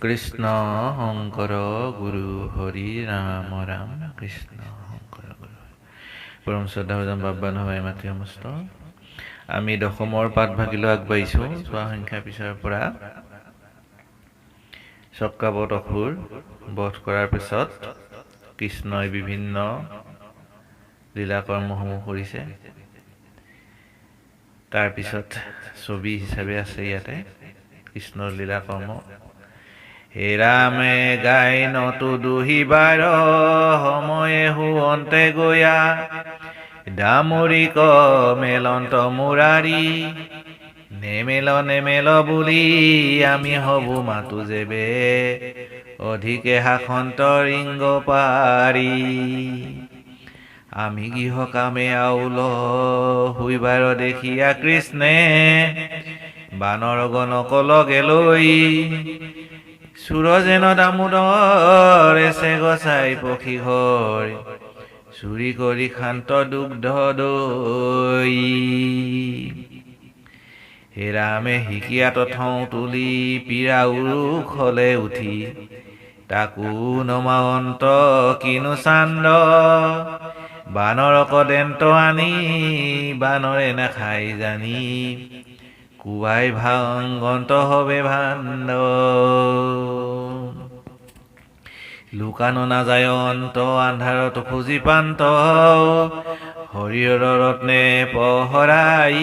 কৃষ্ণ শংকৰ গুৰু হৰি ৰাম ৰাম কৃষ্ণ শংকৰ গুৰু পৰম শ্ৰদ্ধাভাজন বাবা নহয় মাতৃ সমস্ত। আমি দশমৰ পাঠভাগিলৈ আগবাঢ়িছোঁ। চোৱা সংখ্যা পিছৰ পৰা চক্ৰাৱত অসুৰ বধ কৰাৰ পিছত কৃষ্ণই বিভিন্ন লীলাকৰ্মসমূহ কৰিছে। তাৰপিছত ছবি হিচাপে আছে ইয়াতে কৃষ্ণৰ লীলাকৰ্ম। হে ৰামে গাই নতু দুহিবাৰ সময়ে হুৱন্তে গয়া দামৰিক মেলন্ত মুৰাৰী নেমেল বুলি আমি হবু মাতো যেবে অধিকে শাসন্ত ৰিংগ পাৰি আমি গৃহ কামে আউল হুইবাৰ দেখিয়া কৃষ্ণে বানৰ গণক লগে লৈ সুৰজেন দামোদৰ এছে গছাই পক্ষী ঘৰ চুৰি কৰি শান্ত দুগ্ধ দৈ হে ৰামে শিকিয়া তথৌ তুলি পীৰা উৰুখলে উঠি তাকো নমাৱন্ত কিনো চান্দ বানৰক দেন্ত আনি বানৰে নাখাই জানি কুৱাই ভাংগন্ত হবে ভাণ্ড লুকানো নাযায় অন্ত আন্ধাৰত খুজি পান্ত হৰিহৰ ৰত্নে পহৰাই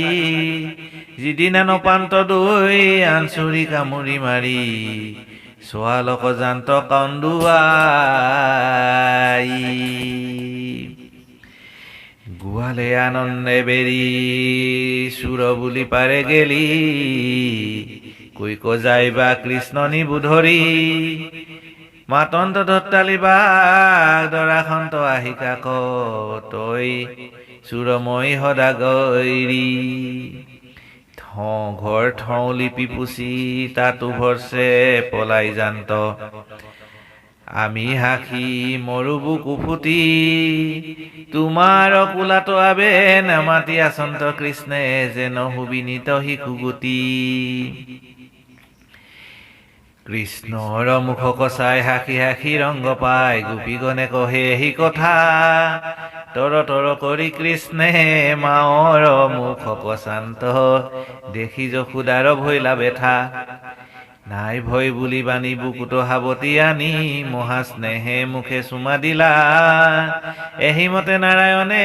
যিদিনা নপান্ত দৈ আনচুৰি কামুৰি মাৰি ছোৱালক জান্ত কন্দুৱাই গোৱালে আনন্দে বেৰি চুৰ বুলি পাৰে গেলি কৈ যাইবা কৃষ্ণ নিবুধৰি মাতন্ত দত্তালি বাঘ দৰাখন্ত আহি কাক তই চুৰময়ী সদাগৰি ঘৰ থওঁ লিপি পুচি তাতো ভৰছে পলাই জান্ত আমি সাখি মৰু বুকু ফুটি তোমাৰ কোলাটো আবে নামাতি আচন্ত কৃষ্ণে যেন সুবিনীত শিশুগুটি কৃষ্ণৰ মুখ কচাই সাখি সাখি ৰংগ পাই গোপীগণে কহে সি কথা তৰ কৰি কৃষ্ণে মাৰ মুখ কচান্ত দেখি যশোদাৰ ভৈলা বেঠা নাই ভয় বুলি বাণী বুকুত সাৱতি আনি মহাস্নেহে মুখে চুমা দিলা এহিমতে নাৰায়ণে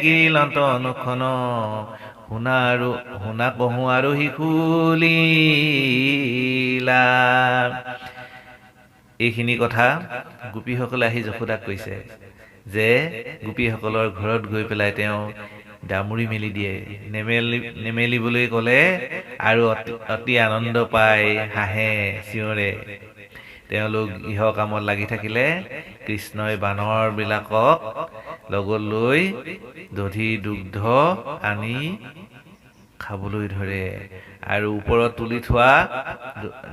কিৰিলন্ত অনুক্ষণ শুনা কহো আৰু শিশুলীলা। এইখিনি কথা গোপীসকলে আহি যশোদাক কৈছে যে গোপীসকলৰ ঘৰত গৈ পেলাই তেওঁ ডামুৰি মেলি দিয়ে, নেমেলিবলৈ ক'লে আৰু অতি আনন্দ পাই হাঁহে চিঞৰে। তেওঁলোক গৃহ কামত লাগি থাকিলে কৃষ্ণই বানৰবিলাকক লগত লৈ দধি দুগ্ধ আনি খাবলৈ ধৰে আৰু ওপৰত তুলি থোৱা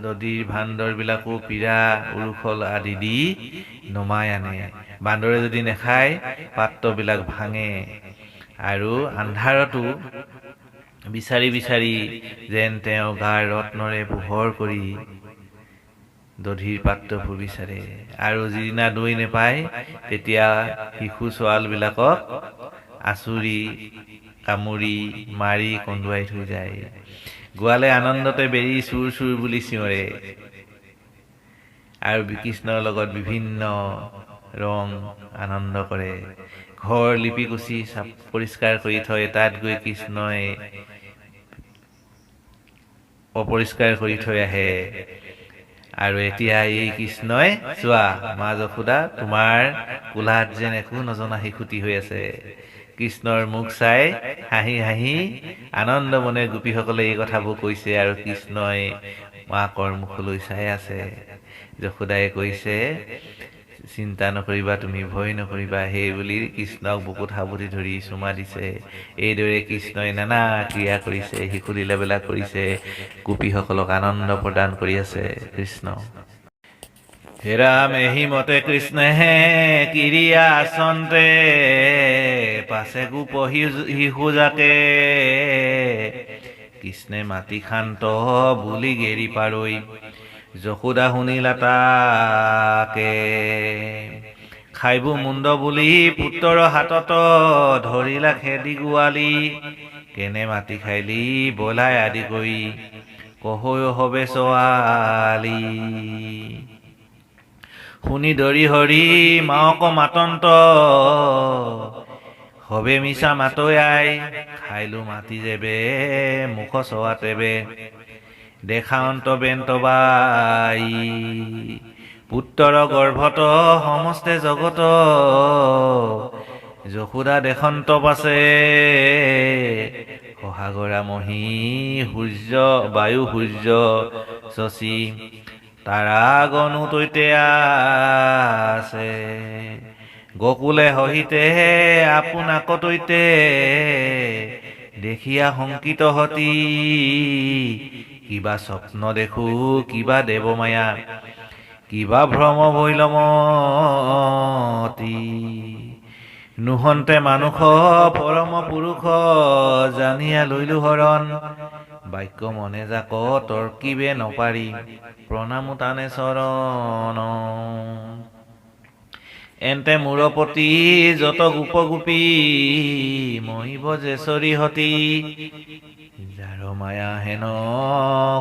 দধিৰ ভাণ্ডৰবিলাকো পীৰা উৰুখল আদি দি নমাই আনে। বান্দৰে যদি নেখায় পাত্ৰবিলাক ভাঙে আৰু আন্ধাৰতো বিচাৰি বিচাৰি যেন তেওঁ গাৰ ৰত্নৰে পোহৰ কৰি দধিৰ পাত্ৰবোৰ বিচাৰে আৰু যিদিনা দৈ নেপায় তেতিয়া শিশু ছোৱালবিলাকক আচুৰি কামুৰি মাৰি কন্দুৱাই থৈ যায়। গোৱালে আনন্দতে বেৰি চুৰ চুৰ বুলি চিঞৰে আৰু কৃষ্ণৰ লগত বিভিন্ন ৰং আনন্দ কৰে। ঘৰ লিপি কুচি পৰিষ্কাৰ কৰি থয়, তাত গৈ কৃষ্ণই অপৰিষ্কাৰ কৰি থৈ আহে। আৰু এতিয়া এই কৃষ্ণই চোৱা মা যশোদা তোমাৰ কোলাত যেন একো নজনা শিশুটি হৈ আছে। কৃষ্ণৰ মুখ চাই হাঁহি হাঁহি আনন্দ মনে গোপীসকলে এই কথাবোৰ কৈছে আৰু কৃষ্ণই মাকৰ মুখলৈ চাই আছে। যশোদাই কৈছে চিন্তা নকৰিবা, তুমি ভয় নকৰিবা, সেই বুলি কৃষ্ণক বুকুত সাৱটি ধৰি চুমা দিছে। এইদৰে কৃষ্ণই নানা ক্ৰিয়া কৰিছে, শিশুলীলাবিলাক কৰিছে, গোপীসকলক আনন্দ প্ৰদান কৰি আছে কৃষ্ণ। হে ৰাম এহিমতে কৃষ্ণহে কিৰিয়া আচন্তে পাছে গোপ শিশু যাকে কৃষ্ণে মাতি শান্ত বুলি গেৰি পাৰৈ যশোদা শুনিলা তাকে খাইবো মুণ্ড বুলি পুত্ৰৰ হাতত ধৰিলা খেদি গোৱালি কেনে মাটি খাইলি বলাই আদি কৰি কহৈ হবে ছোৱালী শুনি ধৰি হৰি মাওক মাতন্ত হবে মিছা মাতয়াই খাইলো মাটি যেবে মুখ চোৱাতেবে দেখান্ত বেন্তবাই পুত্ৰৰ গৰ্ভত সমস্তে জগত যশোদা দেশন্ত পাছে সহাগৰা মহী সূৰ্য বায়ু সূৰ্য শশী তাৰা গণু তৈতে আছে গকুলে সহিতে আপোনাক তৈতে দেখিয়া শংকিত হতি কিবা স্বপ্ন দেখো কিবা দেৱমায়া কিবা ভ্ৰম ভৈলমতি নুহন্তে মানুষ পৰম পুৰুষ জানিয়া লৈলো হৰণ বাক্য মনে যাক তৰ্কিবে নপাৰি প্ৰণামো তানে চৰণ এন্তে মূৰপতি যত গোপগোপী মহিব জেচৰি হতি যাৰ মায়া হেন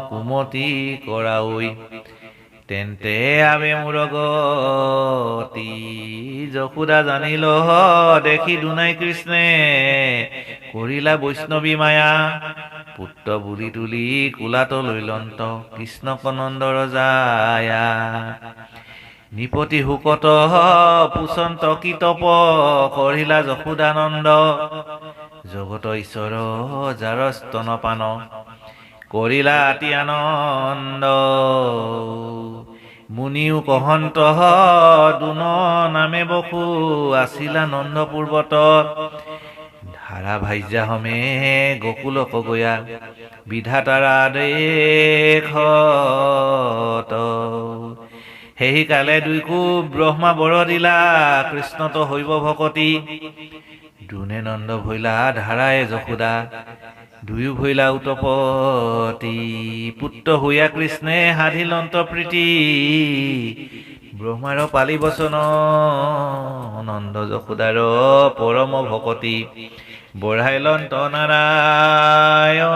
কুমতি কৰাঐ তেন্তে আবে মোৰ গতি যশোদা জানিল দেখি দুনাই কৃষ্ণে কৰিলা বৈষ্ণৱী মায়া পুত্ৰ বুলি তুলি কোলাত লৈলন্ত কৃষ্ণক নন্দৰ জায়া নিপতি হুকত পুচন্ত কিতপ কৰিলা যশোদানন্দ জগত ঈশ্বৰ যাৰ স্তনপান কৰিলা অতি আনন্দ মুনিও কহন্ত দুন নামে বসু আছিলা নন্দ পূৰ্বত ধাৰা ভাইজা হমে গকুলক গয়া বিধাতাৰা দেশত সেই কালে দুইকো ব্ৰহ্মা বৰ দিলা কৃষ্ণত হৈব ভকতি দুনে নন্দ ভৈলা ধাৰায়ে যশোদা দুয়ো ভৈলা উতপতি পুত্ৰ হৈয়া কৃষ্ণে সাধিলন্ত প্ৰীতি ব্ৰহ্মাৰ পালি বচন নন্দ যশোদাৰ পৰম ভকতি বঢ়াইলন্ত নাৰায়ণ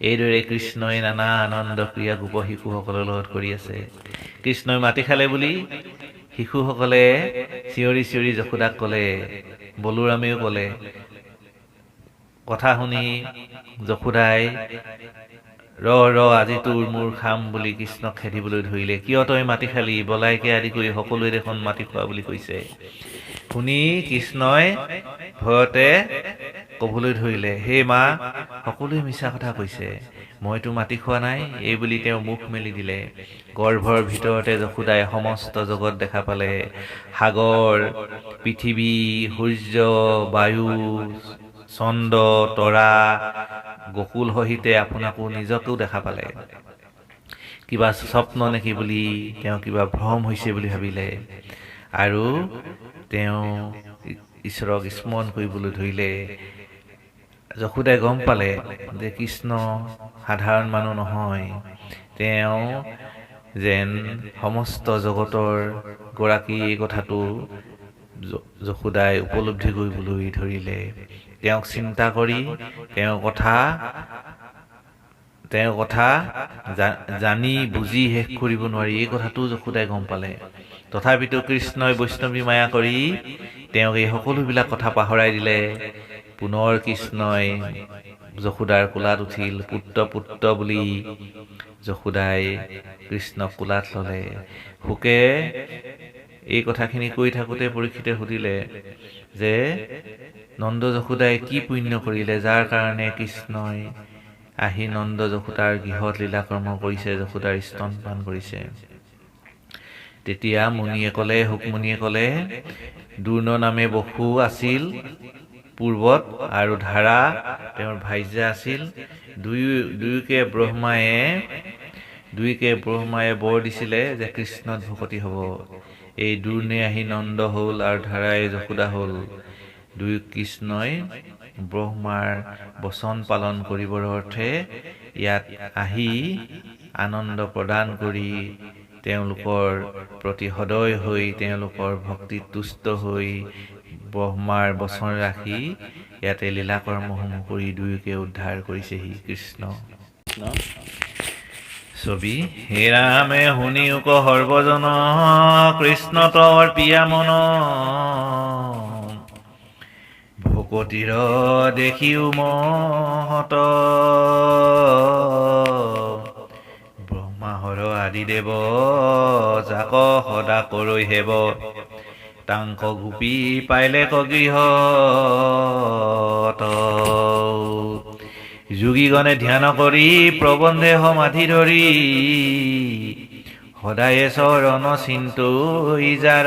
এইদৰে কৃষ্ণই নানা আনন্দ ক্ৰিয়া গোপ শিশুসকলৰ লগত কৰি আছে কৃষ্ণই মাটি খালে বুলি শিশুসকলে চিঞৰি চিঞৰি যশোদাক ক'লে বলোৰামেও ক'লে কথা শুনি যশোদাই ৰ আজি তোৰ মোৰ খাম বুলি কৃষ্ণক খেদিবলৈ ধৰিলে কিয় তই মাটি খালি বলাইকে আদি কৰি সকলোৱে দেখোন মাটি খোৱা বুলি কৈছে শুনি কৃষ্ণই ভয়তে ক'বলৈ ধৰিলে হে মা সকলোৱে মিছা কথা কৈছে মইতো মাটি খোৱা নাই এই বুলি তেওঁ মুখ মেলি দিলে গৰ্ভৰ ভিতৰতে যশোদাই সমস্ত জগত দেখা পালে সাগৰ পৃথিৱী সূৰ্য বায়ু চন্দ্ৰ তৰা গকুল সহিতে আপোনাকো নিজকো দেখা পালে কিবা স্বপ্ন নেকি বুলি তেওঁ কিবা ভ্ৰম হৈছে বুলি ভাবিলে আৰু তেওঁ ঈশ্বৰক স্মৰণ কৰিবলৈ ধৰিলে যশোদাই গম পালে যে কৃষ্ণ সাধাৰণ মানুহ নহয় তেওঁ যেন সমস্ত জগতৰ গৰাকী এই কথাটো যশোদাই উপলব্ধি কৰিবলৈ ধৰিলে তেওঁক চিন্তা কৰি তেওঁৰ কথা জানি বুজি শেষ কৰিব নোৱাৰি এই কথাটো যশোদাই গম পালে তথাপিতো কৃষ্ণই বৈষ্ণৱী মায়া কৰি তেওঁক এই সকলোবিলাক কথা পাহৰাই দিলে পুনৰ কৃষ্ণই যশোদাৰ কোলাত উঠিল পুত্ৰ বুলি যশোদাই কৃষ্ণক কোলাত ল'লে সুকে এই কথাখিনি কৈ থাকোঁতে পৰীক্ষিতে সুধিলে যে নন্দ যশোদাই কি পুণ্য কৰিলে যাৰ কাৰণে কৃষ্ণই আহি নন্দ যশোদাৰ গৃহত লীলাকৰ্ম কৰিছে যশোদাৰ স্তনপান কৰিছে তেতিয়া হুকমুনিয়ে ক'লে দুৰ্ণ নামে বসু আছিল পূৰ্বত আৰু ধাৰা তেওঁৰ ভাইজা আছিল দুয়োকে ব্ৰহ্মায়ে বৰ দিছিলে যে কৃষ্ণত ভকতি হ'ব এই দুৰ্ণে আহি নন্দ হ'ল আৰু ধাৰাই যশোদা হ'ল দুয়ো কৃষ্ণই ব্ৰহ্মাৰ বচন পালন কৰিবৰ অৰ্থে ইয়াত আহি আনন্দ প্ৰদান কৰি তেওঁলোকৰ প্ৰতি সদয় হৈ তেওঁলোকৰ ভক্তিত তুষ্ট হৈ ব্ৰহ্মাৰ বচন ৰাখি ইয়াতে লীলা কৰ্মসমূহ কৰি দুয়োকে উদ্ধাৰ কৰিছেহি কৃষ্ণ। ছবি হে ৰামে শুনিওক সৰ্বজন কৃষ্ণ তৰ পিয়া মন ভকতিৰ দেখিও মহত ব্ৰহ্মাহৰ আদি দেৱ যাক সদা কৰৈ হেব তাংক গোপী পাইলে গৃহত যোগীগণে ধ্যান কৰি প্ৰবন্ধে সমাধি ধৰি সদায়ে চৰণ চিন্তু ইজাৰ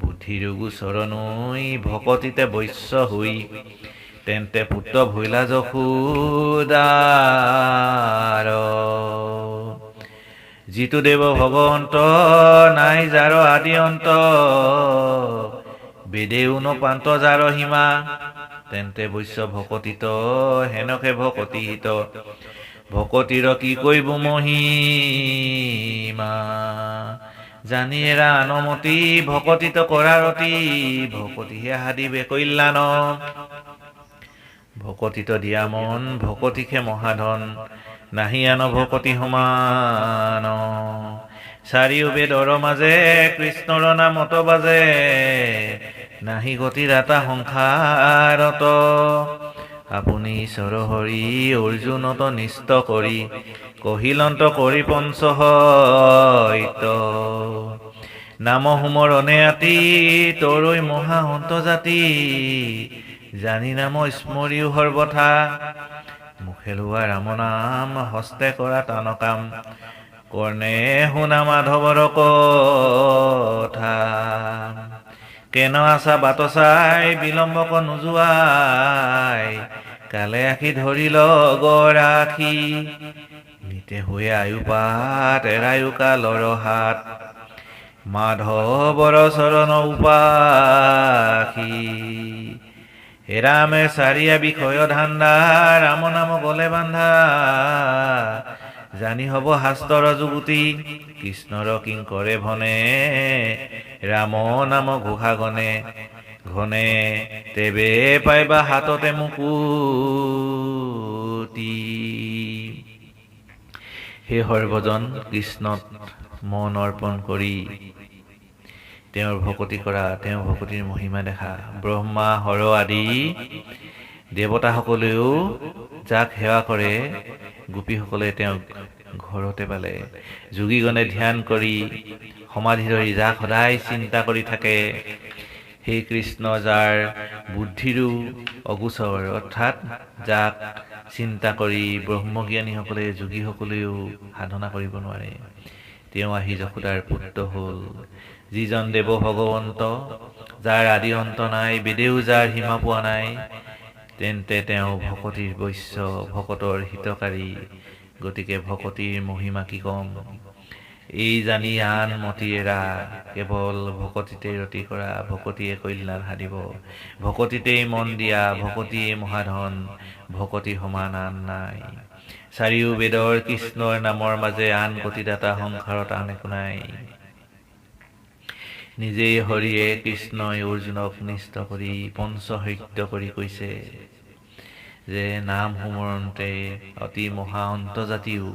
বুদ্ধিৰ গোচৰণৈ ভকতিতে বৈশ্য হৈ তেন্তে পুত্ৰ ভৈলা যশোদাৰ যিটো দেৱ ভগৱন্ত নাই যাৰ আদি অন্ত বেদেও নপান্ত যাৰ সীমা তেন্তে বৈশ্য ভকতিত হেনকে ভকতিহিত ভকতিৰ কি কৈব মহিমা জানি এৰা আনমতি ভকতিত কৰাৰতি ভকতিহে হাদিবে কল্যাণ ভকতিত দিয়া মন ভকতিহে মহাধন নাহি আন ভকতি সমান চাৰিও বেদৰ মাজে কৃষ্ণৰ নামত বাজে নাহি গতি দাতা সংসাৰত আপুনি ঈশ্বৰ হৰি অৰ্জুনত নিষ্ট কৰি কহিলন্ত কৰি পঞ্চহত নাম সুমৰণে আতি তৰৈ মহাহন্ত জাতি জানি নাম স্মৰিও সৰ্বথা মুখে লোৱা ৰাম নাম হস্তে কৰা টান কাম কৰ্ণে শুনা মাধৱৰ কথা কেন আছা বাট চাই বিলম্বক নোযোৱাই কালে আখি ধৰি লগৰাখি নিতে হৈ আয়ু পাত এৰায়ু কালৰ হাত মাধৱৰ চৰণ উপাসী হে ৰামে চাৰিয়া বিষয় ধান্দা ৰাম নাম গলে বান্ধা জানি হব শাস্ত্ৰৰ যুগুতি কৃষ্ণৰ কিংকৰে ভনে ৰাম নাম ঘোষা গণে ঘনে তেবে পাইবা হাততে মুকুতি হে সৰ্বজন কৃষ্ণত মন অৰ্পণ কৰি তেওঁৰ ভকতি কৰা তেওঁৰ ভকতিৰ মহিমা দেখা ব্ৰহ্মা হৰ আদি দেৱতাসকলেও যাক সেৱা কৰে গোপীসকলে তেওঁক ঘৰতে পালে যোগীগণে ধ্যান কৰি সমাধি ধৰি যাক সদায় চিন্তা কৰি থাকে সেই কৃষ্ণ যাৰ বুদ্ধিৰো অগোচৰ অৰ্থাৎ যাক চিন্তা কৰি ব্ৰহ্মজ্ঞানীসকলে যোগীসকলেও সাধনা কৰিব নোৱাৰে তেওঁ আহি যশোদাৰ পুত্ৰ হ'ল যিজন দেৱ ভগৱন্ত যাৰ আদি অন্ত নাই বেদেও যাৰ সীমা পোৱা নাই তেন্তে তেওঁ ভকতিৰ বৈশ্য ভকতৰ হিতকাৰী গতিকে ভকতিৰ মহিমা কি কম এই জানি আন মতি এৰা কেৱল ভকতিতে ৰতি কৰা ভকতিয়ে কল্যাণ সাধিব ভকতিতেই মন দিয়া ভকতিয়ে মহাধন ভকতি সমান আন নাই চাৰিও বেদৰ কৃষ্ণৰ নামৰ মাজে আন গতিদাতা সংসাৰত আন একো নাই নিজেই হৰিয়ে কৃষ্ণই অৰ্জুনক নিষ্ট কৰি পঞ্চহত্য কৰি কৈছে যে নাম সুমৰণতে অতি মহা অন্তজাতিও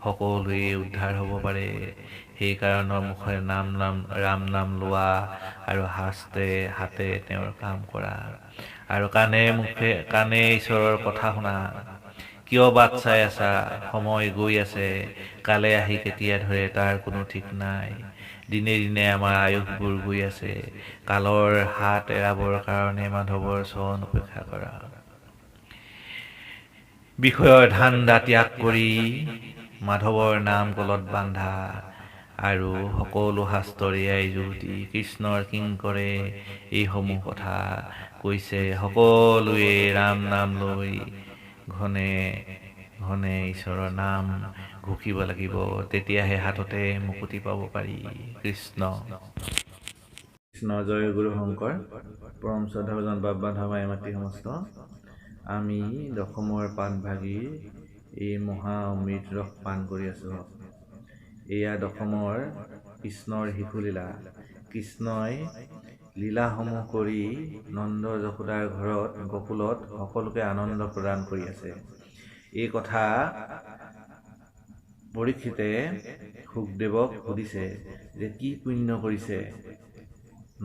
সকলোৱে উদ্ধাৰ হ'ব পাৰে সেই কাৰণৰ মুখে ৰাম নাম লোৱা আৰু হাতে তেওঁৰ কাম কৰা আৰু কাণে ঈশ্বৰৰ কথা শুনা কিয় বাট চাই আছা সময় গৈ আছে কালে আহি কেতিয়া ধৰে তাৰ কোনো ঠিক নাই দিনে দিনে আমাৰ আয়ুসবোৰ গৈ আছে কালৰ হাত এৰাবৰ কাৰণে মাধৱৰ চৰণ অপেক্ষা কৰা বিষয়ৰ ধান্দা ত্যাগ কৰি মাধৱৰ নাম গলত বান্ধা আৰু সকলো শাস্ত্ৰৰ এয়াই যুক্তি কৃষ্ণৰ কিংকৰে এইসমূহ কথা কৈছে সকলোৱে ৰাম নাম লৈ ঘনে ঘনে ঈশ্বৰৰ নাম ঘোষিব লাগিব তেতিয়াহে হাততে মুকুতি পাব পাৰি কৃষ্ণ। কৃষ্ণ জয় গুৰু শংকৰ পৰম শ্ৰদ্ধাভাজন বাবা মাই মাতৃ সমস্ত আমি দশমৰ পাণ ভাগি এই মহা অমৃত ৰস পাণ কৰি আছোঁ। এয়া দশমৰ কৃষ্ণৰ শিশুলীলা। কৃষ্ণই লীলাসমূহ কৰি নন্দ যশোদাৰ ঘৰত গকুলত সকলোকে আনন্দ প্ৰদান কৰি আছে। এই কথা পৰীক্ষিতে সুখদেৱক সুধিছে যে কি পুণ্য কৰিছে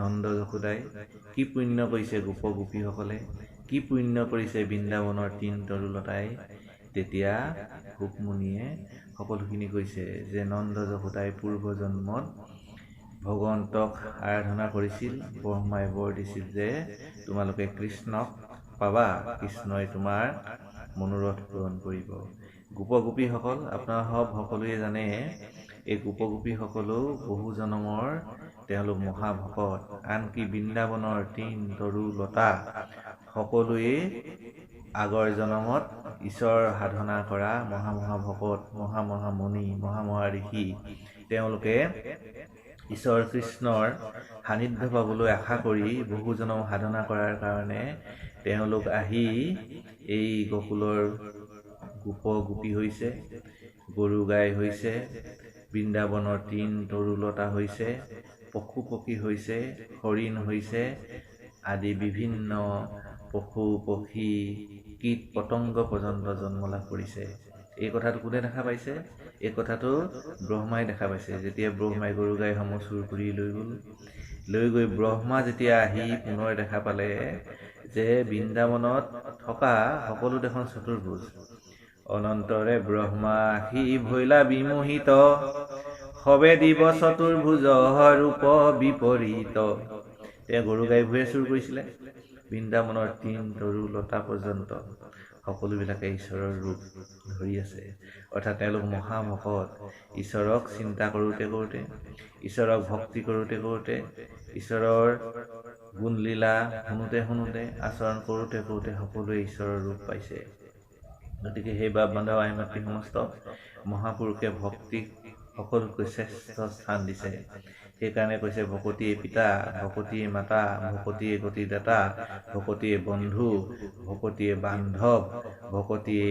নন্দ যশোদাই, কি পুণ্য কৰিছে গোপ গোপীসকলে, কি পুণ্য কৰিছে বৃন্দাবনৰ তিন তৰুলতাই। তেতিয়া সুকমুনিয়ে সকলোখিনি কৈছে যে নন্দ যশোদাই পূৰ্বজন্মত ভগৱন্তক আৰাধনা কৰিছিল। ব্ৰহ্মাই বৰ দিছিল যে তোমালোকে কৃষ্ণক পাবা, কৃষ্ণই তোমাৰ মনোৰথ পূৰণ কৰিব। গোপ গোপীসকল আপোনালোক সকলোৱে জানে, এই গোপ গোপীসকলো বহু জন্মৰ তেওঁলোক মহাভকত। আনকি বৃন্দাবনৰ তিন তৰুলতা সকলোৱে আগৰ জন্মত ঈশ্বৰ সাধনা কৰা মহাভকত, মহামুনি, মহা ঋষি। তেওঁলোকে ঈশ্বৰ কৃষ্ণৰ সান্নিধ্য পাবলৈ আশা কৰি বহু জন্ম সাধনা কৰাৰ কাৰণে তেওঁলোক আহি এই গকুলৰ গোপ গোপী হৈছে, গৰু গাই হৈছে, বৃন্দাবনৰ তিন তৰুলতা হৈছে, পশু পক্ষী হৈছে, হৰিণ হৈছে, আদি বিভিন্ন পশু পক্ষী কীট পতংগ পৰ্যন্ত জন্ম লাভ কৰিছে। এই কথাটো কোনে দেখা পাইছে? এই কথাটো ব্ৰহ্মাই দেখা পাইছে। যেতিয়া ব্ৰহ্মাই গৰু গাইসমূহ চুৰ কৰি লৈ গৈ ব্ৰহ্মা যেতিয়া আহি পুনৰ দেখা পালে যে বৃন্দাবনত থকা সকলো দেখোন চতুৰ্ভুজ। অনন্তৰে ব্ৰহ্মা আহি ভৈলা বিমোহিত, সবে দিব চতুৰ্ভুজ ৰূপ বিপৰীত। তেওঁ গৰু গাইবোৰে চুৰ কৰিছিলে। বৃন্দাবনৰ তিন তৰুলতা পৰ্যন্ত সকলোবিলাকে ঈশ্বৰৰ ৰূপ ধৰি আছে। অৰ্থাৎ তেওঁলোক মহাভকত। ঈশ্বৰক চিন্তা কৰোঁতে কৰোঁতে, ঈশ্বৰক ভক্তি কৰোঁতে কৰোঁতে, ঈশ্বৰৰ গুণলীলা শুনোতে শুনোতে, আচৰণ কৰোঁতে কৰোঁতে সকলোৱে ঈশ্বৰৰ ৰূপ পাইছে। গতিকে সেই বান্ধৱ আই মাতৃ সমস্ত মহাপুৰুষে ভক্তিক সকলোতকৈ শ্ৰেষ্ঠ স্থান দিছে। সেইকাৰণে কৈছে ভকতিয়ে পিতা, ভকতিয়ে মাতা, ভকতিয়ে গতিদাতা, ভকতিয়ে বন্ধু, ভকতিয়ে বান্ধৱ, ভকতিয়ে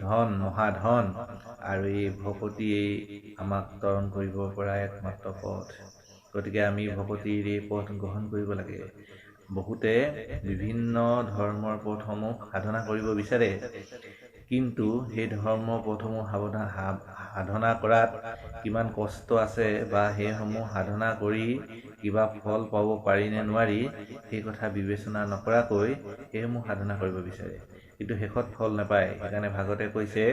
ধন মহাধন, আৰু এই ভকতিয়েই আমাক তৰণ কৰিব পৰা একমাত্ৰ পথ। গতিকে আমি ভকতিৰ এই পথ গ্ৰহণ কৰিব লাগে। বহুতে বিভিন্ন ধৰ্মৰ পথসমূহ সাধনা কৰিব বিচাৰে, কিন্তু সেই ধৰ্ম পথসমূহ সাধনা কৰাত কিমান কষ্ট আছে বা সেইসমূহ সাধনা কৰি কিবা ফল পাব পাৰি নে নোৱাৰি সেই কথা বিবেচনা নকৰাকৈ সেইসমূহ সাধনা কৰিব বিচাৰে, কিন্তু শেষত ফল নাপায়। সেইকাৰণে ভাগৱতে কৈছে,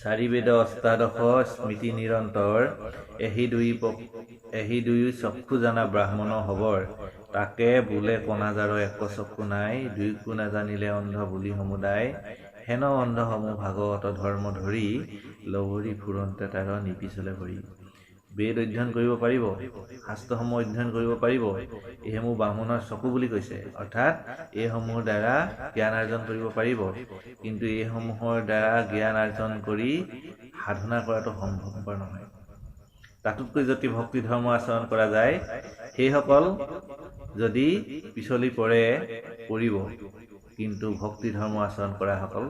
চাৰি বেদ অষ্টাদশ স্মৃতি নিৰন্তৰ, এহি দুয়ো চক্ষু জানা ব্ৰাহ্মণ হবৰ, তাকে বোলে কণাজাৰ এক চক্ষু নাই, দুইকো নাজানিলে অন্ধ বুলি সমুদায়, হেন অন্ধসমূহ ভাগৱত ধৰ্ম ধৰি, লভৰি ফুৰন্তে তাৰ নিপিছলে ভৰি। বেদ অধ্যয়ন কৰিব পাৰিব, শাস্ত্ৰসমূহ অধ্যয়ন কৰিব পাৰিব, এইসমূহ ব্ৰাহ্মণৰ চকু বুলি কৈছে। অৰ্থাৎ এইসমূহৰ দ্বাৰা জ্ঞান আৰ্জন কৰিব পাৰিব, কিন্তু এইসমূহৰ দ্বাৰা জ্ঞান আৰ্জন কৰি সাধনা কৰাটো সম্ভৱপৰ নহয়। তাতোতকৈ যদি ভক্তি ধৰ্ম আচৰণ কৰা যায়, সেইসকল যদি পিছলি পৰিব, কিন্তু ভক্তি ধৰ্ম আচৰণ কৰাসকল,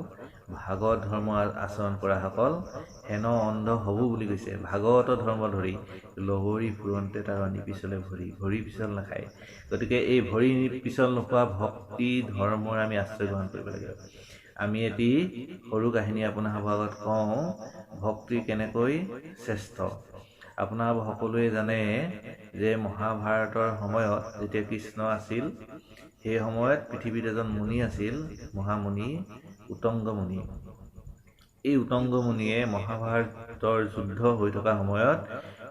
ভাগৱত ধৰ্ম আচৰণ কৰাসকল হেন অন্ধ হ'ব বুলি কৈছে। ভাগৱত ধৰ্ম ধৰি লভৰি ফুৰন্তে তাৰ নিপিছলে ভৰি, ভৰি পিছল নাখায়। গতিকে এই ভৰি পিছল নোখোৱা ভক্তি ধৰ্মৰ আমি আশ্ৰয় গ্ৰহণ কৰিব লাগে। আমি এটি সৰু কাহিনী আপোনাৰ আগত কওঁ, ভক্তি কেনেকৈ শ্ৰেষ্ঠ। আপোনাৰ সকলোৱে জানে যে মহাভাৰতৰ সময়ত যেতিয়া কৃষ্ণ আছিল, সেই সময়ত পৃথিৱীত এজন মুনি আছিল, মহামুনি উত্তংগ মুনি। এই উত্তংগ মুনিয়ে মহাভাৰতৰ যুদ্ধ হৈ থকা সময়ত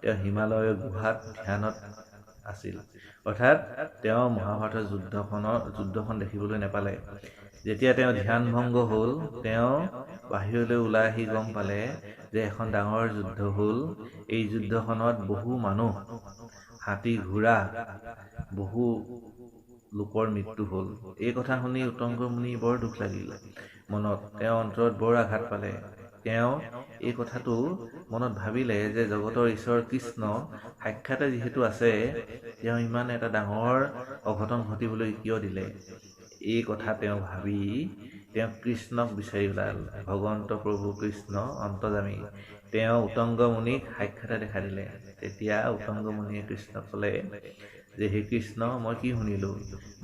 তেওঁ হিমালয়ৰ গুহাত ধ্যানত আছিল। অৰ্থাৎ তেওঁ মহাভাৰতৰ যুদ্ধখন দেখিবলৈ নাপালে। যেতিয়া তেওঁ ধ্যান ভংগ হ'ল, তেওঁ বাহিৰলৈ ওলাই আহি গম পালে যে এখন ডাঙৰ যুদ্ধ হ'ল। এই যুদ্ধখনত বহু মানুহ, হাতী ঘোঁৰা, বহু লোকৰ মৃত্যু হ'ল। এই কথা শুনি উত্তংগ মুনি বৰ দুখ লাগিল মনত। তেওঁ অন্তৰত বৰ আঘাত পালে। তেওঁ এই কথাটো মনত ভাবিলে যে জগতৰ ঈশ্বৰ কৃষ্ণ সাক্ষাতে যিহেতু আছে, তেওঁ ইমান এটা ডাঙৰ অঘটন ঘটিবলৈ কিয় দিলে? এই কথা তেওঁ ভাবি তেওঁ কৃষ্ণক বিচাৰি ওলাল। ভগৱন্ত প্ৰভু কৃষ্ণ অন্তৰ্যামী, তেওঁ উটংগ মুনিক সাক্ষাতে দেখা দিলে। তেতিয়া উটংগ মুনিয়ে কৃষ্ণক ক'লে যে হে কৃষ্ণ, মই কি শুনিলোঁ,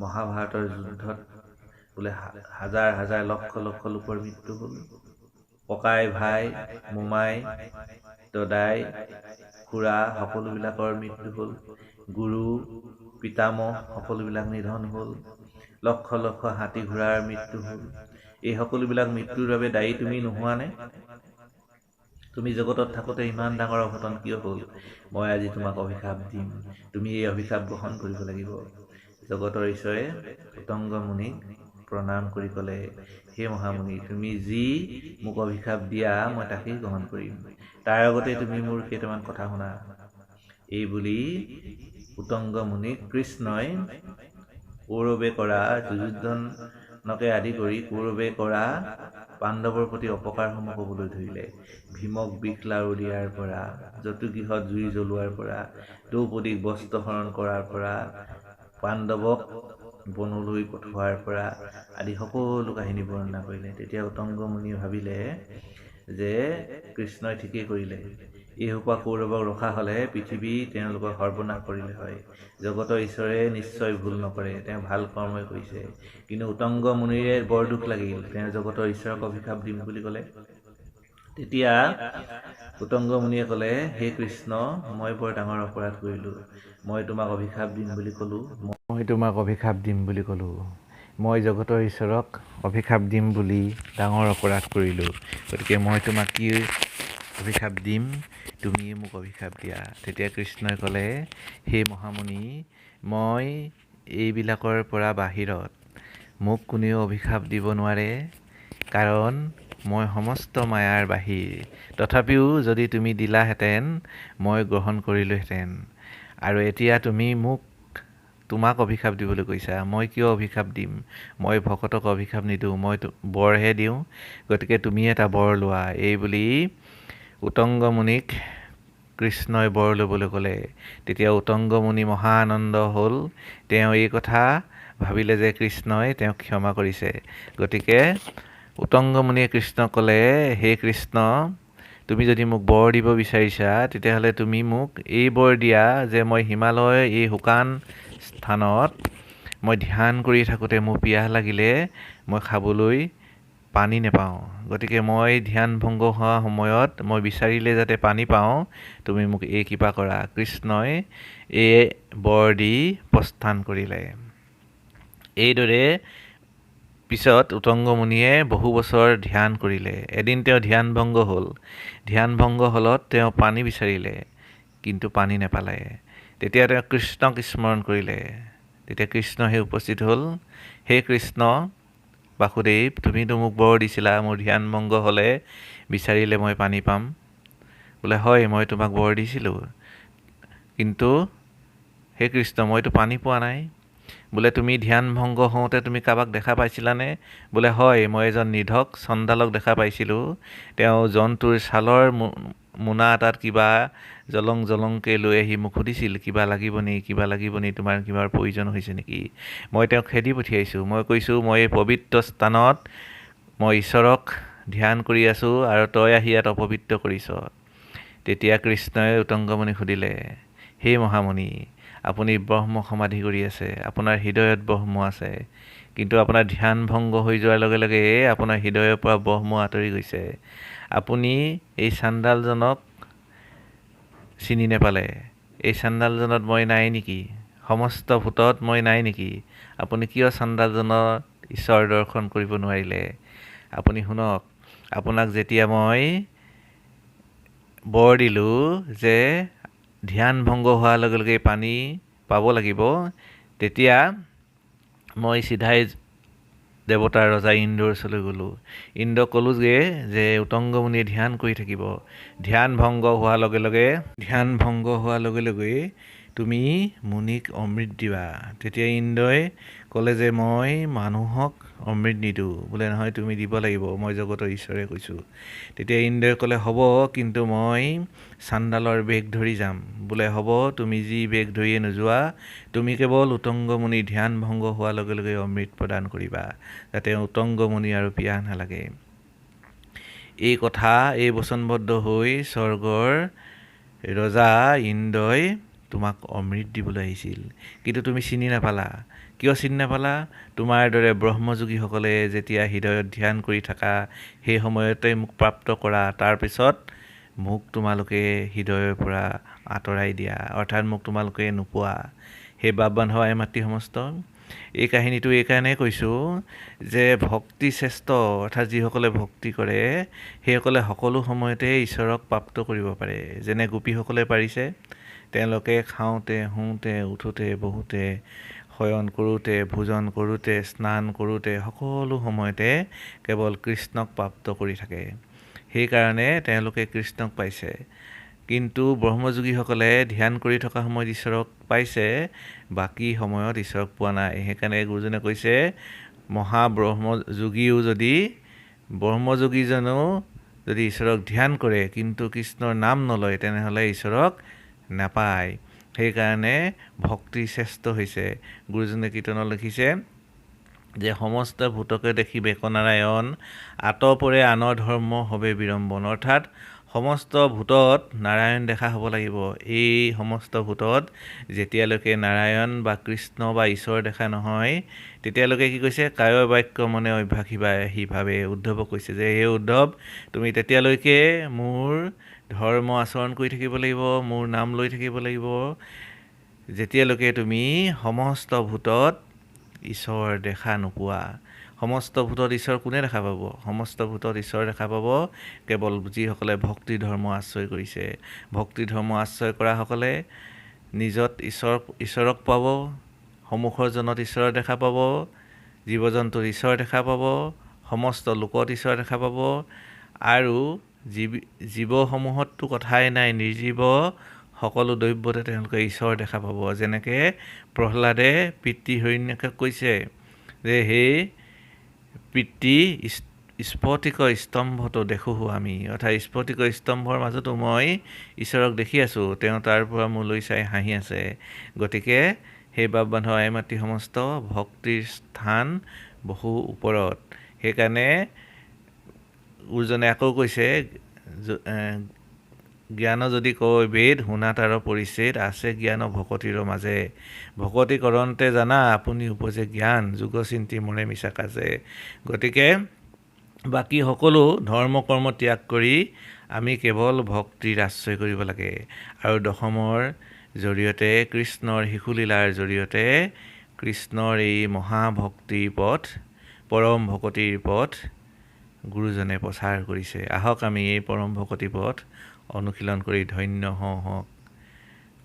মহাভাৰতৰ যুদ্ধত বোলে হাজাৰ হাজাৰ লক্ষ লক্ষ লোকৰ মৃত্যু হ'ল, ককাই ভাই মোমাই দদাই খুৰা সকলোবিলাকৰ মৃত্যু হ'ল, গুৰু পিতামহ সকলোবিলাক নিধন হ'ল, লক্ষ লক্ষ হাতী ঘোঁৰাৰ মৃত্যু হ'ল। এই সকলোবিলাক মৃত্যুৰ বাবে দায়ী তুমি নোহোৱানে? তুমি জগতত থাকোঁতে ইমান ডাঙৰ অঘটন কিয় হ'ল? মই আজি তোমাক অভিশাপ দিম, তুমি এই অভিশাপ গ্ৰহণ কৰিব লাগিব। জগতৰ ঈশ্বৰে উটংগ মুনিক প্ৰণাম কৰি ক'লে, হে মহামুনি, তুমি যি মোক অভিশাপ দিয়া মই তাকেই গ্ৰহণ কৰিম। তাৰ আগতে তুমি মোৰ কেইটামান কথা শুনা। এই বুলি উটংগ মুনিক কৃষ্ণই কৌৰৱে কৰা যুযুধনকে আদি কৰি কৌৰৱে কৰা পাণ্ডৱৰ প্ৰতি অপকাৰসমূহ ক'বলৈ ধৰিলে। ভীমক বিষ লাৰু দিয়াৰ পৰা, জতুগৃহত জুই জ্বলোৱাৰ পৰা, দ্ৰৌপদীক বস্ত্ৰহৰণ কৰাৰ পৰা, পাণ্ডৱক বনলৈ পঠোৱাৰ পৰা আদি সকলো কাহিনী বৰ্ণনা কৰিলে। তেতিয়া উটংগ মুনিয়ে ভাবিলে যে কৃষ্ণই ঠিকেই কৰিলে, এইসোপা কৌৰৱক ৰখা হ'লে পৃথিৱী তেওঁলোকক সৰ্বনাশ কৰিলে হয়। জগতৰ ঈশ্বৰে নিশ্চয় ভুল নকৰে, তেওঁ ভাল কৰ্মই কৰিছে। কিন্তু উটংগ মুনিৰে বৰ দুখ লাগিল, তেওঁ জগতৰ ঈশ্বৰক অভিশাপ দিম বুলি ক'লে। তেতিয়া উটংগ মুনিয়ে ক'লে, হে কৃষ্ণ, মই বৰ ডাঙৰ অপৰাধ কৰিলোঁ, মই তোমাক অভিশাপ দিম বুলি ক'লোঁ, মই জগতৰ ঈশ্বৰক অভিশাপ দিম বুলি ডাঙৰ অপৰাধ কৰিলোঁ। গতিকে মই তোমাক কি অভিশাপ দিম, তুমিয়ে মোক অভিশাপ দিয়া। তেতিয়া কৃষ্ণই ক'লে, হে মহামুনি, মই এইবিলাকৰ পৰা বাহিৰত মোক কোনেও অভিশাপ দিব নোৱাৰে, কাৰণ মই সমস্ত মায়াৰ বাহিৰ। তথাপিও যদি তুমি দিলাহেঁতেন মই গ্ৰহণ কৰিলোহেঁতেন। আৰু এতিয়া তুমি তোমাক অভিশাপ দিবলৈ কৈছা, মই কিয় অভিশাপ দিম? মই ভকতক অভিশাপ নিদিওঁ, মই বৰহে দিওঁ। গতিকে তুমি এটা বৰ লোৱা। এই বুলি উটংগ মুনিক কৃষ্ণই বৰ ল'বলৈ ক'লে। তেতিয়া উটংগ মুনি মহা আনন্দ হ'ল, তেওঁ এই কথা ভাবিলে যে কৃষ্ণই তেওঁক ক্ষমা কৰিছে। গতিকে উটংগ মুনিয়ে কৃষ্ণক ক'লে, হে কৃষ্ণ, তুমি যদি মোক বৰ দিব বিচাৰিছা, তেতিয়াহ'লে তুমি মোক এই বৰ দিয়া যে মই হিমালয় এই শুকান স্থানত মই ধ্যান কৰি থাকোঁতে মোৰ পিয়াহ লাগিলে মই খাবলৈ পানী নেপাওঁ। গতিকে মই ধ্যান ভংগ হোৱা সময়ত মই বিচাৰিলে যাতে পানী পাওঁ, তুমি মোক এই কৃপা কৰা। কৃষ্ণই এই বৰ দি প্ৰস্থান কৰিলে। এইদৰে পিছত উটংগ মুনিয়ে বহু বছৰ ধ্যান কৰিলে। এদিন তেওঁ ধ্যান ভংগ হ'ল। ধ্যান ভংগ হ'লত তেওঁ পানী বিচাৰিলে, কিন্তু পানী নেপালে। তেতিয়া তেওঁ কৃষ্ণক স্মৰণ কৰিলে। তেতিয়া কৃষ্ণহে উপস্থিত হ'ল। হে কৃষ্ণ বাসুদেৱ, তুমিতো মোক বৰ দিছিলা, মোৰ ধ্যান ভংগ হ'লে বিচাৰিলে মই পানী পাম। বোলে হয়, মই তোমাক বৰ দিছিলোঁ, কিন্তু হে কৃষ্ণ, মইতো পানী পোৱা নাই। বোলে তুমি ধ্যান ভংগ হওঁতে তুমি কাৰোবাক দেখা পাইছিলানে? বোলে হয়, মই এজন নিধক চণ্ডালক দেখা পাইছিলোঁ। তেওঁ জন্তুৰ ছালৰ মোনা এটাত কিবা জলং জলংকৈ লৈ আহি মোক সুধিছিল, কিবা লাগিব নি, তোমাৰ কিবাৰ প্ৰয়োজন হৈছে নেকি? মই তেওঁক খেদি পঠিয়াইছোঁ। মই কৈছোঁ, মই এই পবিত্ৰ স্থানত মই ঈশ্বৰক ধ্যান কৰি আছোঁ আৰু তই আহি ইয়াত অপবিত্ৰ কৰিছ। তেতিয়া কৃষ্ণই উটংগ মুনিক সুধিলে, হে মহামুনি, আপুনি ব্ৰহ্ম সমাধি কৰি আছে, আপোনাৰ হৃদয়ত ব্ৰহ্ম আছে, কিন্তু আপোনাৰ ধ্যান ভংগ হৈ যোৱাৰ লগে লগে আপোনাৰ হৃদয়ৰ পৰা ব্ৰহ্ম আঁতৰি গৈছে। আপুনি এই চাণ্ডালজনক চিনি নেপালে। এই চাণ্ডালজনত মই নাই নেকি? সমস্ত ভূতত মই নাই নেকি? আপুনি কিয় চাণ্ডালজনৰ ঈশ্বৰ দৰ্শন কৰিব নোৱাৰিলে? আপুনি শুনক, আপোনাক যেতিয়া মই বৰ দিলোঁ যে ধ্যান ভংগ হোৱাৰ লগে লগে পানী পাব লাগিব, তেতিয়া মই চিধাই দেৱতাৰ ৰজা ইন্দ্ৰৰ ওচৰলৈ গ'লোঁ। ইন্দ্ৰক ক'লোঁগৈ যে উটংগ মুনিয়ে ধ্যান কৰি থাকিব, ধ্যান ভংগ হোৱাৰ লগে লগে তুমি মুনিক অমৃত দিবা। তেতিয়া ইন্দ্ৰই ক'লে যে মই মানুহক অমৃত নিদিওঁ। বোলে নহয় তুমি দিব লাগিব, মই জগতৰ ঈশ্বৰে কৈছোঁ। তেতিয়া ইন্দ্ৰই ক'লে হ'ব, কিন্তু মই চাণ্ডালৰ বেগ ধৰি যাম। বোলে হ'ব, তুমি যি বেগ ধৰিয়ে নোযোৱা, তুমি কেৱল উটংগমুনি ধ্যান ভংগ হোৱাৰ লগে লগে অমৃত প্ৰদান কৰিবা, যাতে উটংগমুনি আৰু পিয়াহ নালাগে। এই কথা এই বচনবদ্ধ হৈ স্বৰ্গৰ ৰজা ইন্দ্ৰই তোমাক অমৃত দিবলৈ আহিছিল, কিন্তু তুমি চিনি নাপালা। কিয় চিনি নাপালা? তোমাৰ দৰে ব্ৰহ্মযোগীসকলে যেতিয়া হৃদয়ত ধ্যান কৰি থাকা, সেই সময়তে মোক প্ৰাপ্ত কৰা, তাৰপিছত মোক তোমালোকে হৃদয়ৰ পৰা আঁতৰাই দিয়া, অৰ্থাৎ মোক তোমালোকে নোপোৱা। সেই বাপ বান্ধৱ আই মাতৃ সমস্ত, এই কাহিনীটো এইকাৰণে কৈছোঁ যে ভক্তি শ্ৰেষ্ঠ, অৰ্থাৎ যিসকলে ভক্তি কৰে সেইসকলে সকলো সময়তে ঈশ্বৰক প্ৰাপ্ত কৰিব পাৰে। যেনে গোপীসকলে পাৰিছে, তেওঁলোকে খাওঁতে শুওঁতে উঠোঁতে বহোঁতে শয়ন কৰোঁতে ভোজন কৰোঁতে স্নান কৰোঁতে সকলো সময়তে কেৱল কৃষ্ণক প্ৰাপ্ত কৰি থাকে। সেইকাৰণে তেওঁলোকে কৃষ্ণক পাইছে। কিন্তু ব্ৰহ্মযোগীসকলে ধ্যান কৰি থকা সময়ত ঈশ্বৰক পাইছে, বাকী সময়ত ঈশ্বৰক পোৱা নাই। সেইকাৰণে গুৰুজনে কৈছে, ব্ৰহ্মযোগীজনো যদি ঈশ্বৰক ধ্যান কৰে কিন্তু কৃষ্ণৰ নাম নলয়, তেনেহ'লে ঈশ্বৰক নাপায়। সেইকাৰণে ভক্তি শ্ৰেষ্ঠ হৈছে। গুৰুজনে কীৰ্তনত লিখিছে যে সমস্ত ভূতকে দেখি বেকনাৰায়ণ, আতপৰে আনৰ ধৰ্ম হবে বিড়ম্বন। অৰ্থাৎ সমস্ত ভূতত নাৰায়ণ দেখা হ'ব লাগিব। এই সমস্ত ভূতত যেতিয়ালৈকে নাৰায়ণ বা কৃষ্ণ বা ঈশ্বৰ দেখা নহয়, তেতিয়ালৈকে কি কৈছে, কায় বাক্য মনে অভ্যাস সি ভাবে। উদ্ধৱক কৈছে যে হে উদ্ধৱ, তুমি তেতিয়ালৈকে মোৰ ধৰ্ম আচৰণ কৰি থাকিব লাগিব, মোৰ নাম লৈ থাকিব লাগিব, যেতিয়ালৈকে তুমি সমস্ত ভূতত ঈশ্বৰ দেখা নোপোৱা। সমস্ত ভূতত ঈশ্বৰ কোনে দেখা পাব? সমস্ত ভূতত ঈশ্বৰ দেখা পাব কেৱল যিসকলে ভক্তি ধৰ্ম আশ্ৰয় কৰিছে। ভক্তি ধৰ্ম আশ্ৰয় কৰাসকলে নিজত ঈশ্বৰক পাব, সন্মুখৰ জনত ঈশ্বৰ দেখা পাব, জীৱ জন্তুৰ ঈশ্বৰ দেখা পাব, সমস্ত লোকত ঈশ্বৰ দেখা পাব, আৰু জীৱসমূহততো কথাই নাই, নিৰ্জীৱ সকলো দ্ৰব্যতে তেওঁলোকে ঈশ্বৰ দেখা পাব। যেনেকৈ প্ৰহ্লাদে পিতৃহিৰণ্যকক কৈছে যে হে পিতৃ, স্ফটিক স্তম্ভতো দেখোঁ আমি, অৰ্থাৎ স্ফটিক স্তম্ভৰ মাজতো মই ঈশ্বৰক দেখি আছোঁ, তেওঁ তাৰ পৰা মোলৈ চাই হাঁহি আছে। গতিকে সেই বাপ বান্ধৱ আই মাতৃ সমস্ত, ভক্তিৰ স্থান বহু ওপৰত। সেইকাৰণে গুৰুজনে আকৌ কৈছে, জ্ঞান যদি কয় বেদ, শুনা তাৰ পৰিচ্ছেদ, আছে জ্ঞান ভকতিৰ মাজে, ভকতি কৰন্তে জানা আপুনি উপজে জ্ঞান, যোগ চিন্তি মৰে মিছা কাজে। গতিকে বাকী সকলো ধৰ্ম কৰ্ম ত্যাগ কৰি আমি কেৱল ভক্তিৰ আশ্ৰয় কৰিব লাগে। আৰু দশমৰ জৰিয়তে, কৃষ্ণৰ শিশুলীলাৰ জৰিয়তে কৃষ্ণৰ এই মহাভক্তিৰ পথ, পৰম ভকতিৰ পথ গুৰুজনে প্ৰচাৰ কৰিছে। আহক আমি এই পৰম ভকতি পথ অনুশীলন কৰি ধন্য হওঁ।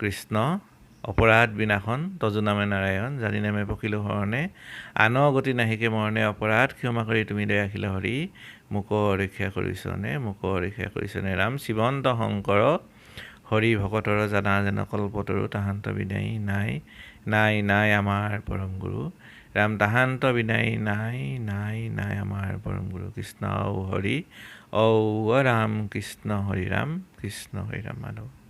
কৃষ্ণ অপৰাধ বিনাশন, তজু নামে নাৰায়ণ, জানি নামে পখিলো হৰণে, আন গতি নাহিকে মৰণে, অপৰাধ ক্ষমা কৰি তুমি দয়াশীল হৰি, মোক ৰক্ষা কৰিছনে, মোক ৰক্ষা কৰিছনে ৰাম। শিৱন্ত শংকৰ হৰি ভকতৰ জানা যেন কল্পতৰু, তাহান্ত বিনাই নাই নাই নাই আমাৰ পৰম গুৰু ৰাম, তাহান্ত বিনাই নাই নাই নাই আমাৰ পৰম গুৰু। কৃষ্ণ হৰি ঔ ৰাম, কৃষ্ণ হৰি ৰাম, কৃষ্ণ হৰি ৰাম মাধৱ।